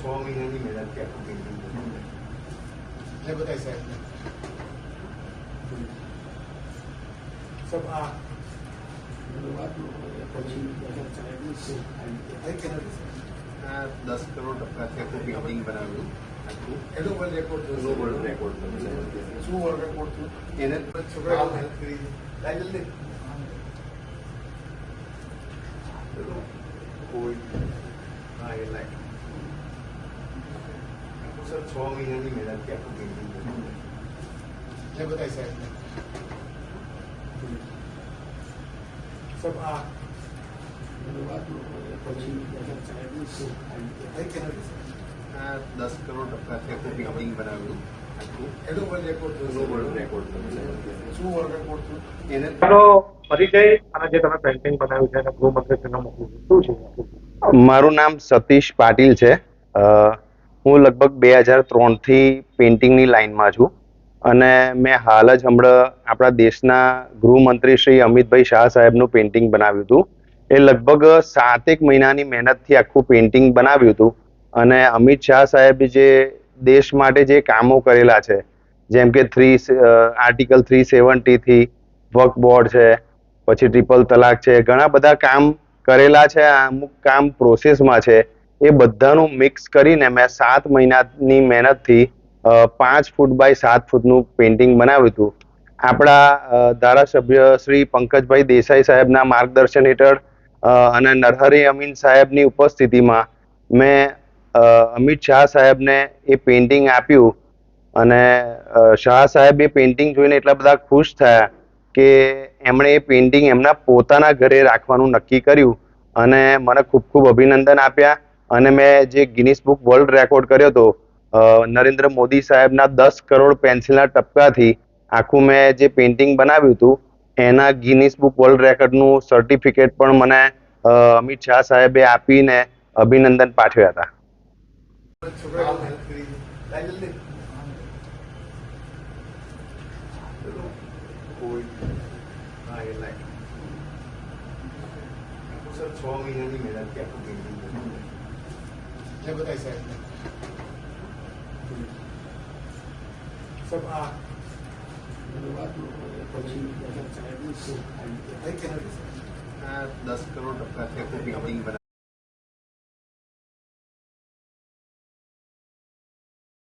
6 મહિનાની મહેનત કે આખું પેઇન્ટિંગ ને બતાય સાહેબ સબ આ આ 10 કરોડ ટકાથી આખું પેઇન્ટિંગ બનાવ્યું આખું એનો વર્લ્ડ રેકોર્ડ એનો વર્લ્ડ રેકોર્ડ થયો છે. શું વર્લ્ડ રેકોર્ડ થયું એને છોકરાઓ મહેનત કરી લાઈ જલ્દી કોઈ હા એ લાઈક સર 6 મહિનાની મહેનત કે આખું પેઇન્ટિંગ ને બતાય સાહેબ સબ આ આ 10 કરોડ ટકાથી આખું પેઇન્ટિંગ બનાવ્યું આખું એનો વર્લ્ડ રેકોર્ડ એનો થયું વર્લ્ડ રેકોર્ડ થયો છે. શું વર્લ્ડ રેકોર્ડ થયું એને તમારો પરિચય અને જે તમે પેઇન્ટિંગ બનાવ્યું છે અને ગૃહમંત્રી શ્રીને મોકલ્યું શું છે? મારું નામ સતીશ પાટીલ છે. હું લગભગ 2003 થી પેઇન્ટિંગની લાઈનમાં છું અને મેં હાલ જ હમણાં આપણા દેશના ગૃહમંત્રી શ્રી અમિતભાઈ શાહ સાહેબનું પેઇન્ટિંગ બનાવ્યું હતું. એ લગભગ 7 મહિનાની મહેનતથી આખું પેઇન્ટિંગ બનાવ્યું હતું અને અમિત શાહ સાહેબે જે દેશ માટે જે કામો કરેલા છે, જેમ કે આર્ટિકલ 370 થી વક્ફ બોર્ડ છે, પછી ટ્રિપલ તલાક છે, ઘણા બધા કામ કરેલા છે. અમુક કામ પ્રોસેસમાં છે. એ બધાનું મિક્સ કરીને મેં 7 મહિનાની મહેનતથી 5 ફૂટ બાય 7 ફૂટનું પેઇન્ટિંગ બનાવ્યું હતું. આપણા ધારાસભ્ય શ્રી પંકજભાઈ દેસાઈ સાહેબના માર્ગદર્શન હેઠળ અને નરહરી અમીન સાહેબની ઉપસ્થિતિમાં મેં અમિત શાહ સાહેબને એ પેઇન્ટિંગ આપ્યું અને શાહ સાહેબ એ પેઇન્ટિંગ જોઈને એટલા બધા ખુશ થયા કે એમણે એ પેઇન્ટિંગ એમના પોતાના ઘરે રાખવાનું નક્કી કર્યું અને મને ખૂબ ખૂબ અભિનંદન આપ્યા. અને મેં જે ગિનિસ બુક વર્લ્ડ રેકોર્ડ કર્યો હતો નરેન્દ્ર મોદી સાહેબના 10 કરોડ પેન્સિલના ટપકાથી આખું મેં જે પેઇન્ટિંગ બનાવ્યું હતું એના ગિનિસ બુક વર્લ્ડ રેકોર્ડનું સર્ટિફિકેટ પણ મને અમિત શાહ સાહેબે આપીને અભિનંદન પાઠવ્યા હતા. છોકરાઓ મહેનત કરી લાઈ જલ્દી કોઈ હા એ લાઈક સર 6 મહિનાની મહેનત કે આખું પેઇન્ટિંગ ને બતાય સાહેબ સબ આ 10 કરોડ ટકાથી આખું પેઇન્ટિંગ બનાવ્યું